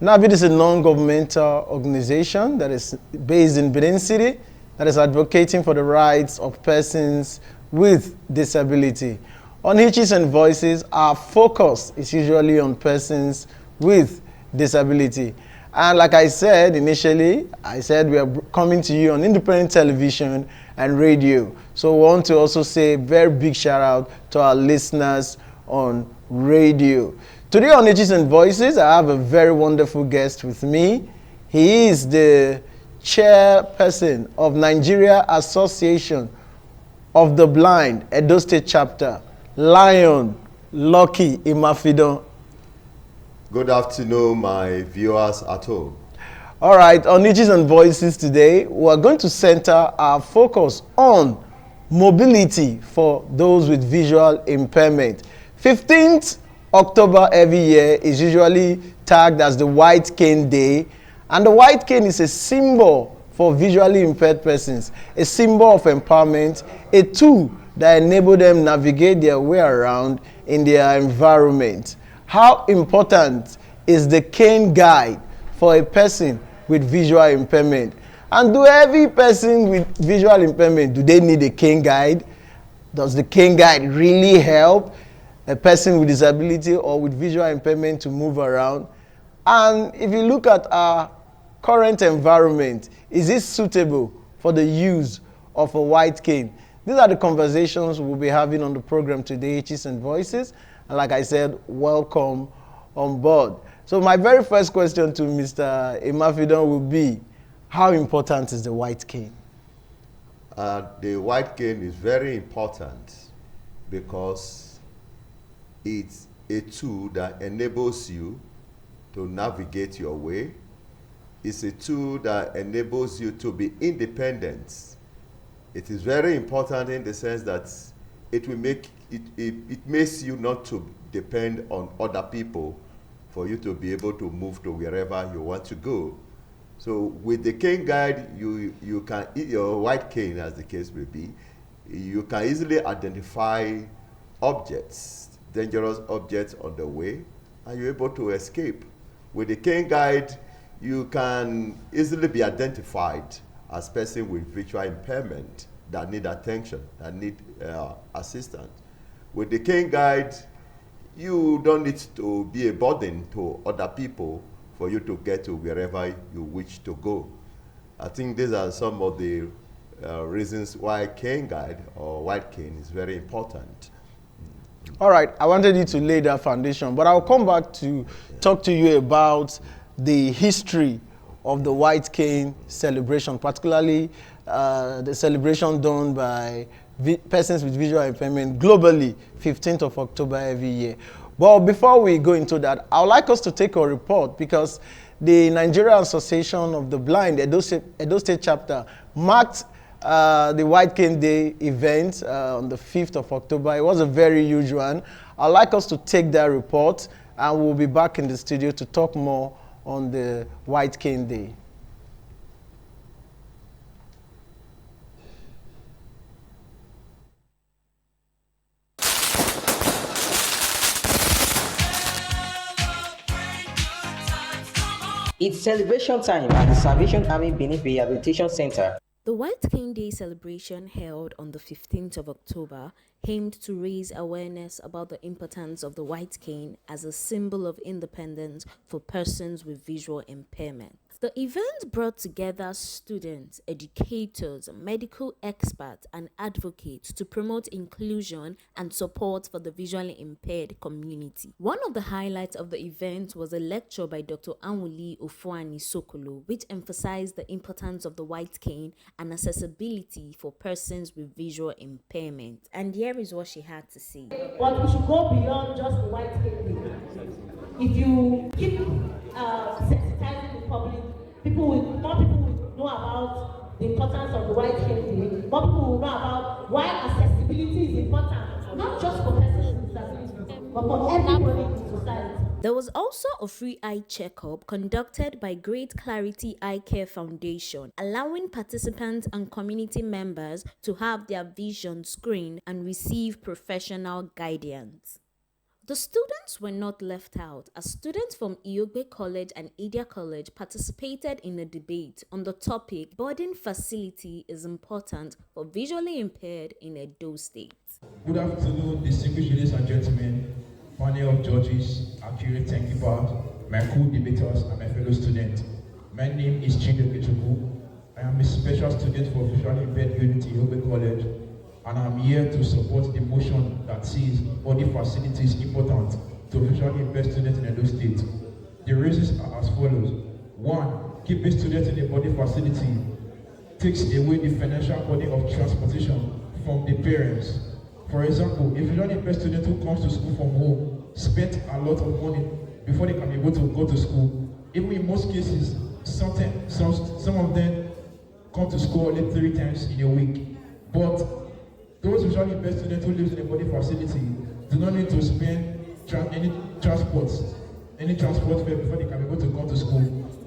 NAVID is a non-governmental organization that is based in Benin City that is advocating for the rights of persons with disability. On Hitches and Voices, our focus is usually on persons with disability. And like I said initially, I said we are coming to you on independent television and radio. So we want to also say a very big shout out to our listeners on radio. Today on Hitches and Voices, I have a very wonderful guest with me. He is the chairperson of Nigeria Association of the Blind, Edo State Chapter, Lion Lucky Imafidon. Good afternoon, my viewers at home. All right, on Hitches and Voices today, we are going to center our focus on mobility for those with visual impairment. 15th October every year is usually tagged as the White Cane Day, and the white cane is a symbol for visually impaired persons, a symbol of empowerment, a tool that enables them navigate their way around in their environment. How important is the cane guide for a person with visual impairment? And do every person with visual impairment, do they need a cane guide? Does the cane guide really help a person with disability or with visual impairment to move around? And if you look at our current environment, is it suitable for the use of a white cane? These are the conversations we'll be having on the program today, Hitches and Voices. And like I said, welcome on board. So my very first question to Mr. Imafidon will be, how important is the white cane? The white cane is very important because it's a tool that enables you to navigate your way. It's a tool that enables you to be independent. It is very important in the sense that it will make it makes you not to depend on other people for you to be able to move to wherever you want to go. So with the cane guide, you can, your white cane as the case may be, you can easily identify objects, dangerous objects on the way, and you're able to escape. With the cane guide, you can easily be identified as person with visual impairment that need attention, that need assistance. With the cane guide, you don't need to be a burden to other people for you to get to wherever you wish to go. I think these are some of the reasons why cane guide or white cane is very important. All right, I wanted you to lay that foundation, but I'll come back to talk to you about the history of the white cane celebration, particularly the celebration done by persons with visual impairment globally, 15th of October every year. But before we go into that, I would like us to take a report because the Nigeria Association of the Blind, Edo State Chapter, marked the White Cane Day event on the 5th of October. It was a very huge one. I'd like us to take that report and we'll be back in the studio to talk more on the White Cane Day. It's celebration time at the Salvation Army Benin Rehabilitation Center. The White Cane Day celebration held on the 15th of October aimed to raise awareness about the importance of the white cane as a symbol of independence for persons with visual impairment. The event brought together students, educators, medical experts, and advocates to promote inclusion and support for the visually impaired community. One of the highlights of the event was a lecture by Dr. Anwuli Ofuani Sokolo, which emphasized the importance of the white cane and accessibility for persons with visual impairment. And here is what she had to say. But we should go beyond just the white cane. If you keep sensitizing the public, more people will know about the importance of the white cane. More people will know about why accessibility is important, not just for persons with disabilities, but for everybody in society. There was also a free eye checkup conducted by Great Clarity Eye Care Foundation, allowing participants and community members to have their vision screened and receive professional guidance. The students were not left out, as students from Iogbe College and Idia College participated in a debate on the topic "Boarding facility is important for visually impaired in Edo State." Good afternoon, distinguished ladies and gentlemen, panel of judges, accurate Tenkiba, my co-debaters, and my fellow students. My name is Chidoke Chukwu. I am a special student for visually impaired unit in Iogbe College, and I'm here to support the motion that says body facility is important to visually impaired students in Edo State. The reasons are as follows. 1. Keeping students in a body facility takes away the financial burden of transportation from the parents. For example, a visually impaired student who comes to school from home spent a lot of money before they can be able to go to school. Even in most cases, some of them come to school only 3 times in a week. But those visually impaired students who live in a body facility do not need to spend any transport fare before they can be able to come to school.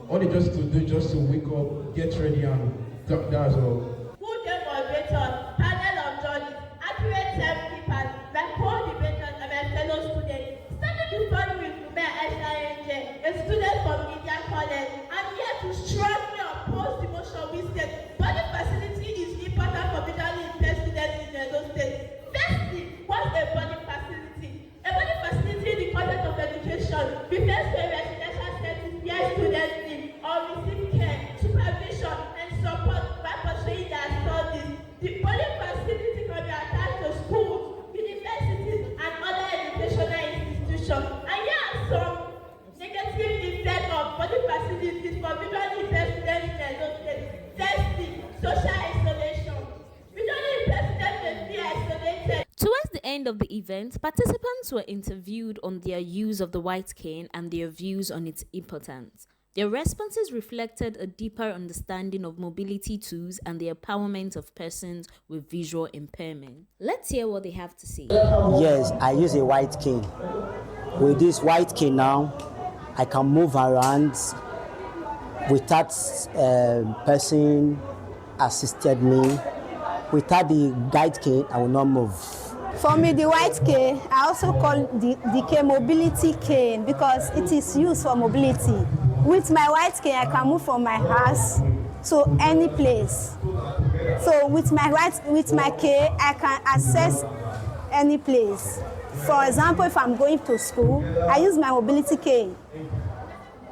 All they just to do is just to wake up, get ready, and that's all. Good day, moderators, panel of judges, accurate timekeepers, my co-debaters, and my fellow students. Standing before you is Lume Eshayenje, a student from Idia College. I'm here to strongly oppose the motion we said body facility is important for visually impaired students in Edo State. Firstly, what's a body facility? A body facility in the context of education refers to a residential setting where students live or receive care, supervision, and support while pursuing their studies. The body facility can be attached to schools, universities, and other educational institutions. And here are some negative effects of body facilities for visually impaired students in Edo State. Firstly, social isolation. Visually impaired students may feel isolated. Towards the end of the event, participants were interviewed on their use of the white cane and their views on its importance. Their responses reflected a deeper understanding of mobility tools and the empowerment of persons with visual impairment. Let's hear what they have to say. Yes, I use a white cane. With this white cane now, I can move around without person assisted me. Without the guide cane, I will not move. For me, the white cane, I also call the cane mobility cane because it is used for mobility. With my white cane, I can move from my house to any place. So with my cane, I can access any place. For example, if I'm going to school, I use my mobility cane.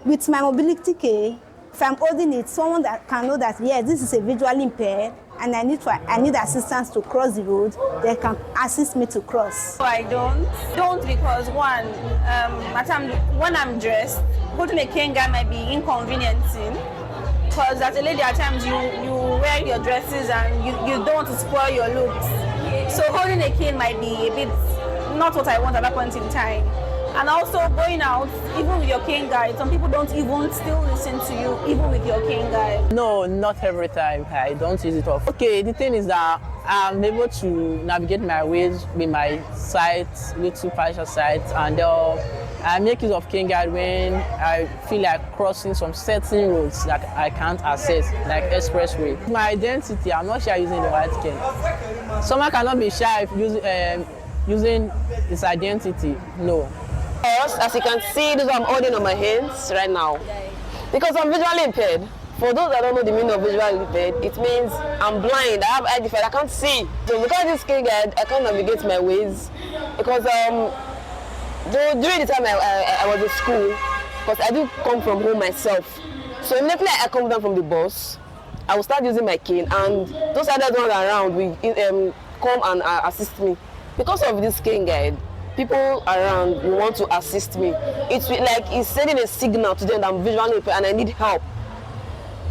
With my mobility cane, if I'm holding it, someone that can know that yes, this is a visually impaired, and I need assistance to cross the road, they can assist me to cross. So I don't because one, when I'm dressed, holding a cane guy might be inconveniencing. Because as a lady, at times you wear your dresses and you don't want to spoil your looks. So holding a cane might be a bit not what I want at that point in time. And also going out, even with your cane guide, some people don't even still listen to you, even with your cane guide. No, not every time. I don't use it off. Okay, the thing is that I'm able to navigate my ways with my sight, little partial sight, and I make use of cane guide when I feel like crossing some certain roads that I can't access, like expressway. My identity, I'm not shy using the white cane. Someone cannot be shy using his identity, no. As you can see, this is what I'm holding on my hands right now. Because I'm visually impaired. For those that don't know the meaning of visually impaired, it means I'm blind, I have eye defect, I can't see. So because this cane guide, I can't navigate my ways. Because during the time I was in school, because I do come from home myself. So immediately I come down from the bus, I will start using my cane, and those other ones around will come and assist me. Because of this cane guide, people around will want to assist me. It's like it's sending a signal to them that I'm visually impaired and I need help.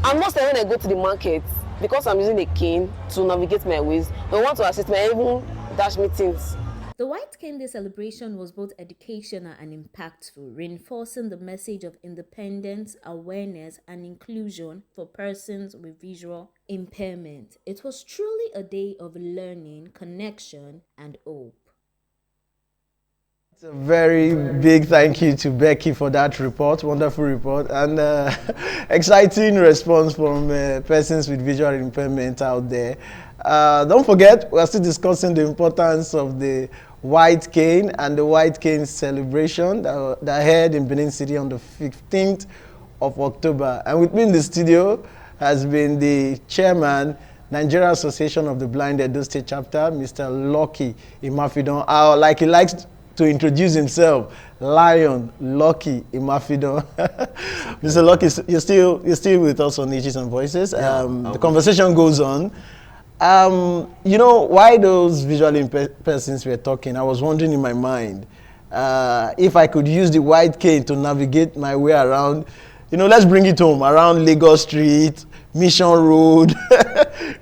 And most of when I go to the market, because I'm using a cane to navigate my ways, they want to assist me, I even dash me things. The White Cane Day celebration was both educational and impactful, reinforcing the message of independence, awareness, and inclusion for persons with visual impairment. It was truly a day of learning, connection, and hope. It's a very big thank you to Becky for that report, wonderful report, and exciting response from persons with visual impairment out there. Don't forget, we're still discussing the importance of the White Cane and the White Cane celebration that held in Benin City on the 15th of October. And with me in the studio has been the chairman, Nigeria Association of the Blind Edo State Chapter, Mr. Lucky Imafidon. Like he likes to introduce himself, Lion Lucky Imafidon. Mr. Lucky, you're still with us on Niches and Voices. The conversation goes on. You know, why those visually impaired persons were talking, I was wondering in my mind, if I could use the white cane to navigate my way around, you know, let's bring it home, around Lagos Street, Mission Road,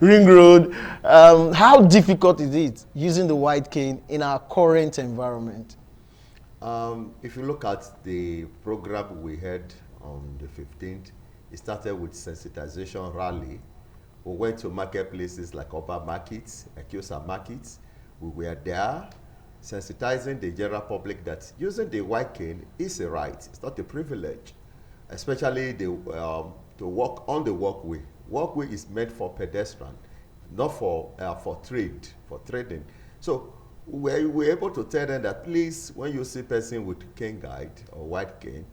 Ring Road. How difficult is it using the white cane in our current environment? If you look at the program we had on the 15th, it started with sensitization rally. We went to marketplaces like Oba Markets, Akiosa Markets. We were there sensitizing the general public that using the white cane is a right, it's not a privilege, especially to walk on the walkway. Walkway is meant for pedestrian, not for trading. So we were able to tell them that please, when you see person with cane guide or white cane,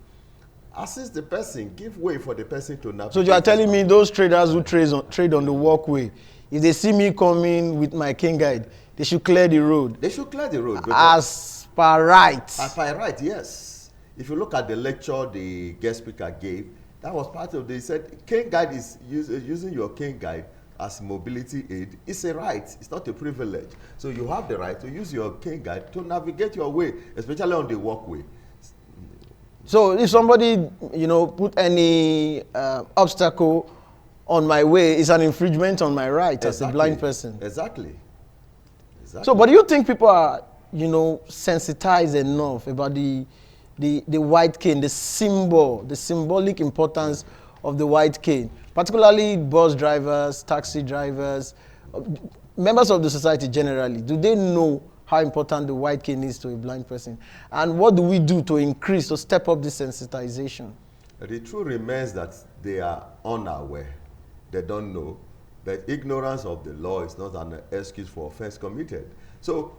assist the person, give way for the person to navigate. So you are telling me those traders who trade on the walkway, if they see me coming with my cane guide, they should clear the road? They should clear the road. As per right? As per right, yes. If you look at the lecture the guest speaker gave, that was part of, they said cane guide is using your cane guide as mobility aid. It's a right, it's not a privilege. So you have the right to use your cane guide to navigate your way, especially on the walkway. So if somebody, you know, put any obstacle on my way, it's an infringement on my right as a blind person. Exactly. So, but do you think people are, you know, sensitized enough about the white cane, the symbolic importance of the white cane, particularly bus drivers, taxi drivers, members of the society generally? Do they know how important the white cane is to a blind person? And what do we do to step up this sensitization? The truth remains that they are unaware. They don't know. But ignorance of the law is not an excuse for offense committed. So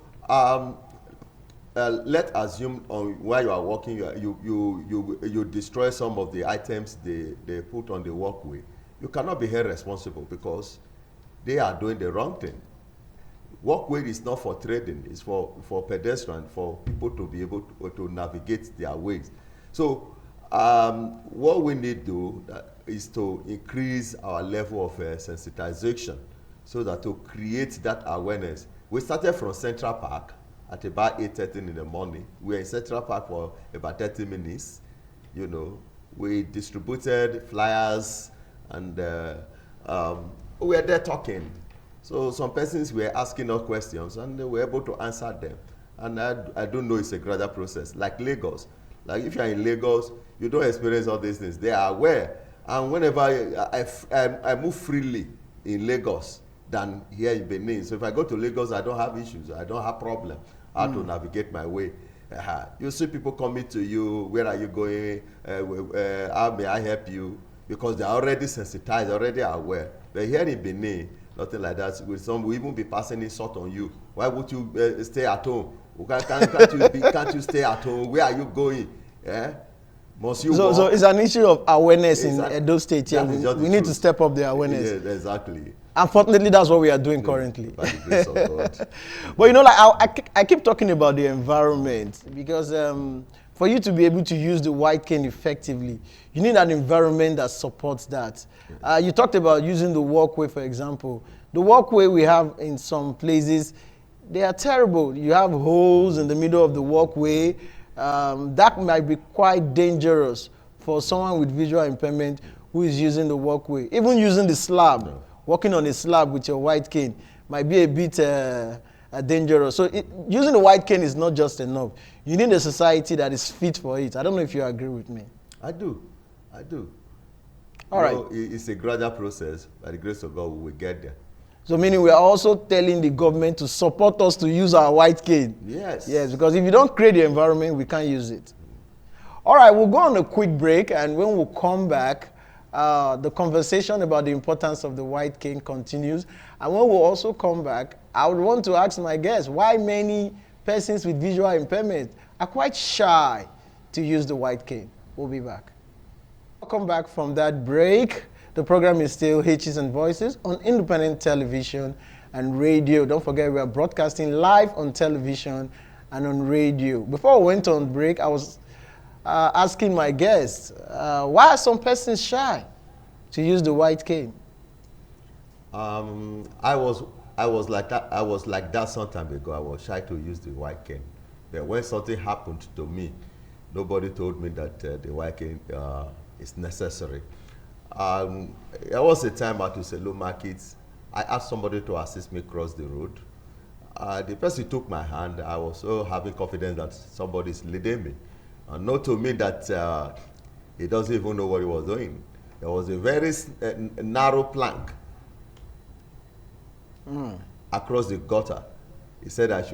let's assume while you are walking, you destroy some of the items they put on the walkway. You cannot be held responsible because they are doing the wrong thing. Walkway is not for trading, it's for pedestrians, for people to be able to navigate their ways. So what we need to do is to increase our level of sensitization so that to create that awareness. We started from Central Park at about 8:30 in the morning. We were in Central Park for about 30 minutes. You know, we distributed flyers and we were there talking. So some persons were asking us questions and they were able to answer them. And I don't know, it's a gradual process. Like Lagos. Like if you're in Lagos, you don't experience all these things. They are aware. And whenever I move freely in Lagos than here in Benin. So if I go to Lagos, I don't have issues. I don't have problem how to navigate my way. You see people coming to you, where are you going? How may I help you? Because they're already sensitized, already aware. But here in Benin, nothing like that. Some will even be passing insult on you. Why would you stay at home? Can't you stay at home? Where are you going? Must you so it's an issue of awareness in Edo State. Yeah, we need to step up the awareness. Yeah, exactly. Unfortunately, that's what we are doing currently. By the grace of God. But you know, like I keep talking about the environment because for you to be able to use the white cane effectively, you need an environment that supports that. You talked about using the walkway, for example. The walkway we have in some places, they are terrible. You have holes in the middle of the walkway. That might be quite dangerous for someone with visual impairment who is using the walkway. Even using the slab, walking on a slab with your white cane might be a bit dangerous. So using the white cane is not just enough. You need a society that is fit for it. I don't know if you agree with me. I do. All right. It's a gradual process. By the grace of God, we will get there. So meaning we are also telling the government to support us to use our white cane. Yes. Yes, because if you don't create the environment, we can't use it. All right, we'll go on a quick break, and when we come back, the conversation about the importance of the white cane continues. And when we also come back, I would want to ask my guests why many persons with visual impairment are quite shy to use the white cane. We'll be back. Welcome back from that break. The program is still Hitches and Voices on independent television and radio. Don't forget, we are broadcasting live on television and on radio. Before we went on break, I was asking my guests, why are some persons shy to use the white cane? I was like that. I was like that some time ago. I was shy to use the white cane. But when something happened to me, nobody told me that the white cane is necessary. There was a time at Uselu Market, I asked somebody to assist me cross the road. The person took my hand. I was so having confidence that somebody is leading me. And not to me that he doesn't even know what he was doing. There was a very narrow plank across the gutter. He said as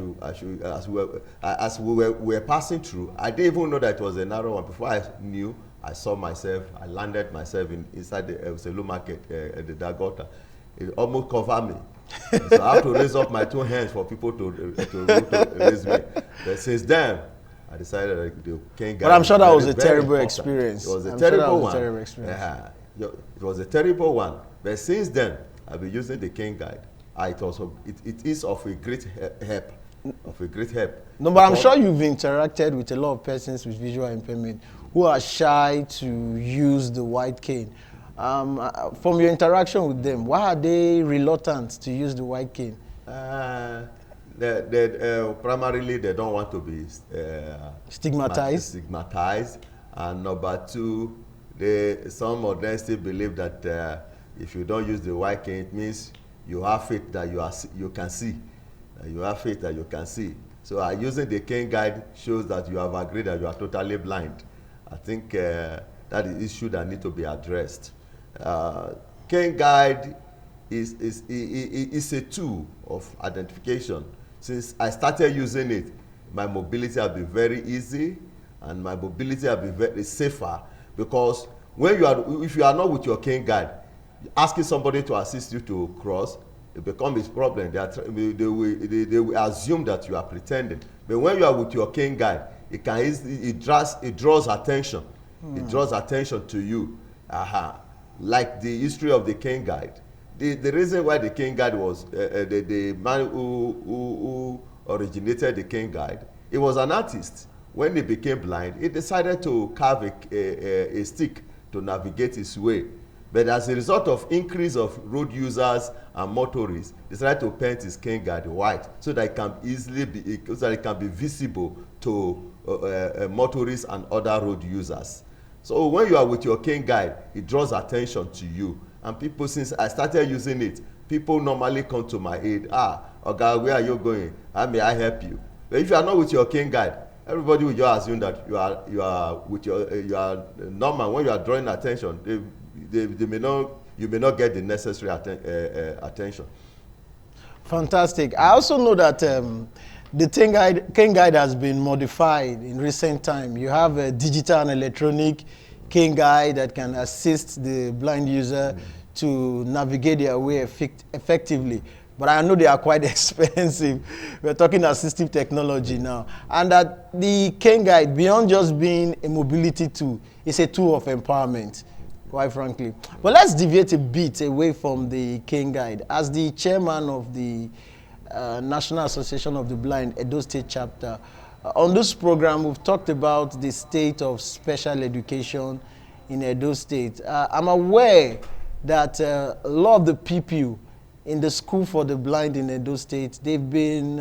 we were passing through, I didn't even know that it was a narrow one. Before I knew, I saw myself, I landed myself inside the Uselu Market, the gutter. It almost covered me. So I have to raise up my two hands for people to raise me. But since then, I decided that the cane guy. But I'm sure that was a very terrible important. experience. It was a I'm terrible sure that was one. a terrible experience. Yeah, it was a terrible one. But since then, I've been using the cane guide. It is of a great help. Of a great help. No, but I'm sure you've interacted with a lot of persons with visual impairment who are shy to use the white cane. From your interaction with them, why are they reluctant to use the white cane? Primarily, they don't want to be stigmatized. And number two, some of them still believe that if you don't use the white cane, it means you have faith that you can see. You have faith that you can see. So using the cane guide shows that you have agreed that you are totally blind. I think that is an issue that needs to be addressed. Cane guide is a tool of identification. Since I started using it, my mobility has been very easy and my mobility has been very safer, because if you are not with your cane guide, asking somebody to assist you to cross, it becomes a problem. They will assume that you are pretending. But when you are with your cane guide, it draws attention. It draws attention to you. Like the history of the cane guide. The reason why the cane guide was the man who originated the cane guide, he was an artist. When he became blind, he decided to carve a stick to navigate his way. But as a result of increase of road users and motorists, he decided to paint his cane guide white so that it can be visible to motorists and other road users. So when you are with your cane guide, it draws attention to you. And people, since I started using it, people normally come to my aid. Oga, where are you going? How may I help you? But if you are not with your cane guide, everybody will just assume that you are normal. When you are drawing attention, you may not get the necessary attention. Fantastic. I also know that the cane guide has been modified in recent time. You have a digital and electronic cane guide that can assist the blind user to navigate their way effectively. But I know they are quite expensive. We're talking assistive technology now. And that the cane guide, beyond just being a mobility tool, is a tool of empowerment, quite frankly. But let's deviate a bit away from the cane guide. As the chairman of the National Association of the Blind, Edo State Chapter, on this program, we've talked about the state of special education in Edo State. I'm aware that a lot of the people in the School for the Blind in Edo State, they've been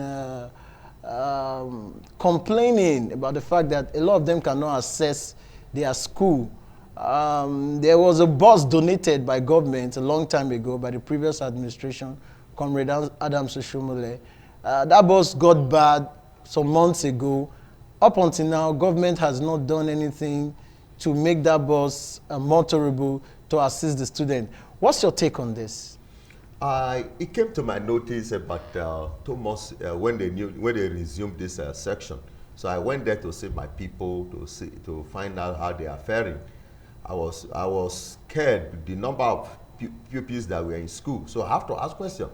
complaining about the fact that a lot of them cannot access their school. There was a bus donated by government a long time ago by the previous administration, Comrade Adams Oshomole. That bus got bad some months ago. Up until now, government has not done anything to make that bus more tolerable to assist the student. What's your take on this? It came to my notice about 2 months when they resumed this section. So I went there to see my people, to find out how they are faring. I was scared with the number of pupils that were in school. So I have to ask questions.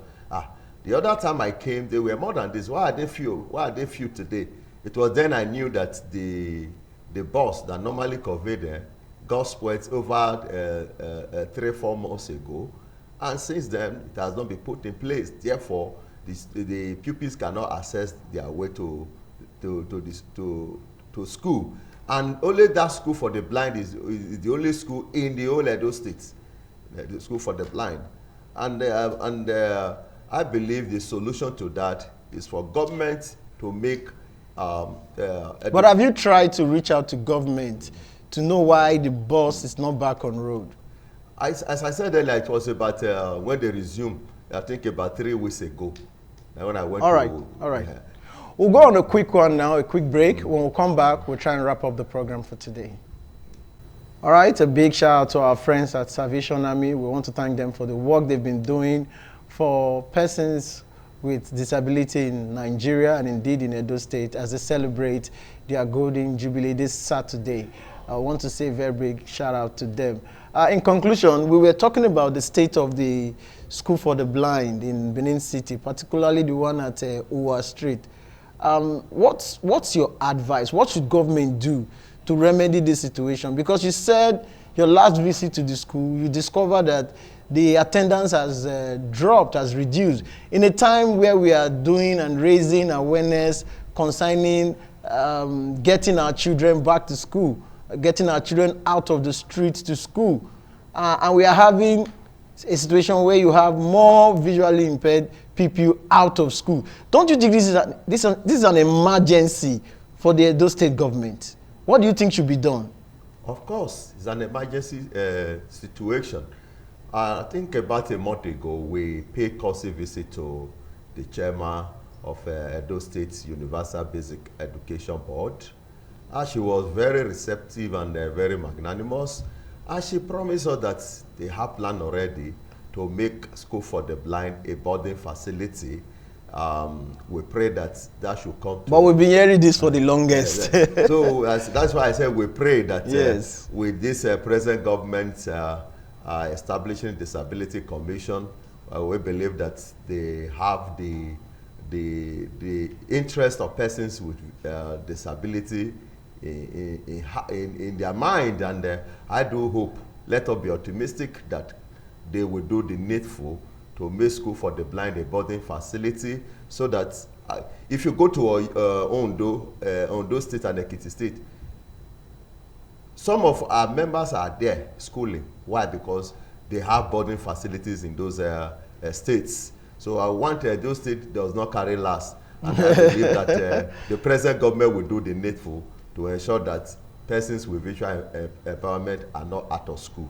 The other time I came, they were more than this. Why are they few? Why are they few today? It was then I knew that the bus that normally conveyed them got spoiled over 3-4 months ago, and since then it has not been put in place. Therefore, the pupils cannot access their way to school, and only that school for the blind is the only school in the whole Edo State, the school for the blind, and I believe the solution to that is for government to make. But have you tried to reach out to government to know why the bus is not back on road? As I said earlier, it was about when they resumed, I think about 3 weeks ago. When I went all right. We'll go on a quick one now, a quick break. When we come back, we'll try and wrap up the program for today. All right, a big shout out to our friends at Salvation Army. We want to thank them for the work they've been doing for persons with disability in Nigeria and indeed in Edo State as they celebrate their Golden Jubilee this Saturday. I want to say a very big shout out to them. In conclusion, we were talking about the state of the School for the Blind in Benin City, particularly the one at Uwa Street. What's your advice? What should government do to remedy this situation? Because you said your last visit to the school, you discovered that the attendance has dropped, has reduced. In a time where we are doing and raising awareness concerning getting our children back to school, getting our children out of the streets to school, and we are having a situation where you have more visually impaired people out of school. Don't you think this is an emergency for the Edo State government? What do you think should be done? Of course, it's an emergency situation. I think about a month ago, we paid courtesy visit to the chairman of Edo State Universal Basic Education Board. She was very receptive and very magnanimous. And she promised us that they have planned already to make School for the Blind a boarding facility. We pray that should come to. But we've been hearing this for the longest. So that's why I said we pray that yes. With this present government establishing Disability Commission, we believe that they have the interest of persons with disability in their mind, and I do hope, let us be optimistic, that they will do the needful to make School for the Blind a boarding facility, so that if you go to Ondo State and Ekiti State, some of our members are there schooling. Why? Because they have boarding facilities in those states. So I want those states does not carry last, and I believe that the present government will do the needful to ensure that persons with visual empowerment are not out of school.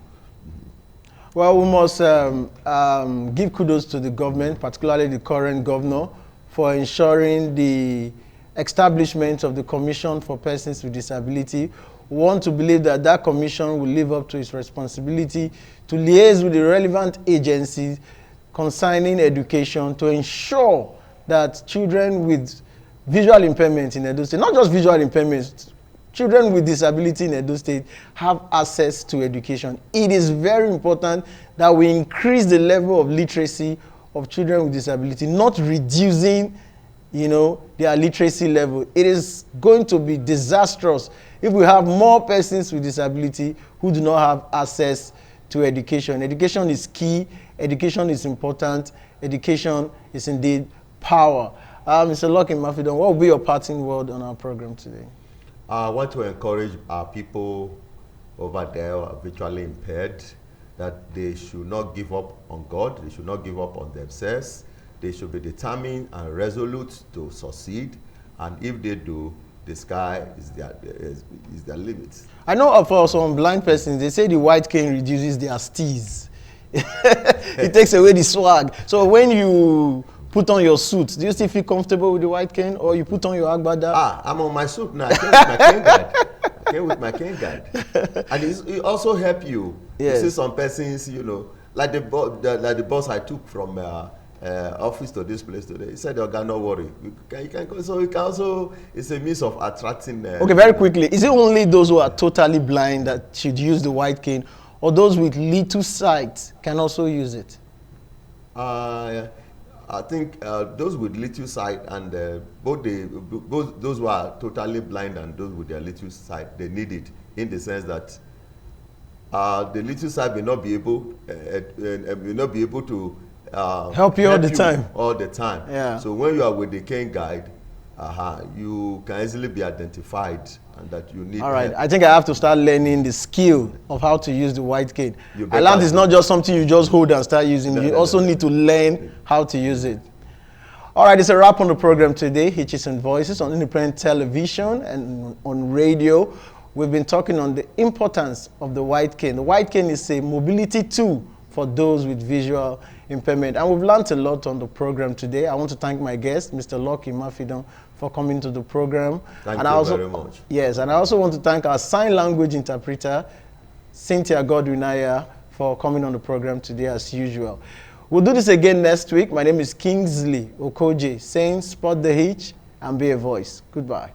Well, we must give kudos to the government, particularly the current governor, for ensuring the establishment of the Commission for Persons with Disability. We want to believe that that commission will live up to its responsibility to liaise with the relevant agencies concerning education to ensure that children with visual impairment in Edo State, not just visual impairment, children with disability in Edo State have access to education. It is very important that we increase the level of literacy of children with disability, not reducing, their literacy level. It is going to be disastrous if we have more persons with disability who do not have access to education. Education is key. Education is important. Education is indeed power. Mr. Lucky Mafidon, what will be your parting word on our program today? I want to encourage our people over there who are visually impaired that they should not give up on God. They should not give up on themselves. They should be determined and resolute to succeed. And if they do, the sky is their limit. I know for some blind persons, they say the white cane reduces their steez. It takes away the swag. So when you put on your suit, do you still feel comfortable with the white cane, or you put on your agbada? I'm on my suit now. I came with my cane guard. And it also help you. Yes. You see some persons, like the bus I took from office to this place today. He said, "Okay, no worry. You can go." So it can also, it's a means of attracting. Okay, very quickly. Is it only those who are totally blind that should use the white cane, or those with little sight can also use it? I think those with little sight and both those who are totally blind and those with their little sight, they need it in the sense that the little sight may not be able to help you all the time. All the time. Yeah. So when you are with the cane guide, you can easily be identified and that you need. All right, help. I think I have to start learning the skill of how to use the white cane. You I learned it's better. not just something you just hold and start using. You also need to learn how to use it. All right, it's a wrap on the program today. Hitches and Voices on independent television and on radio. We've been talking on the importance of the white cane. The white cane is a mobility tool for those with visual impairment. And we've learned a lot on the program today. I want to thank my guest, Mr. Lucky Mafidon, for coming to the program. Thank and you very much. Yes, and I also want to thank our sign language interpreter, Cynthia Godwinaya, for coming on the program today as usual. We'll do this again next week. My name is Kingsley Okoje, saying spot the hitch and be a voice. Goodbye.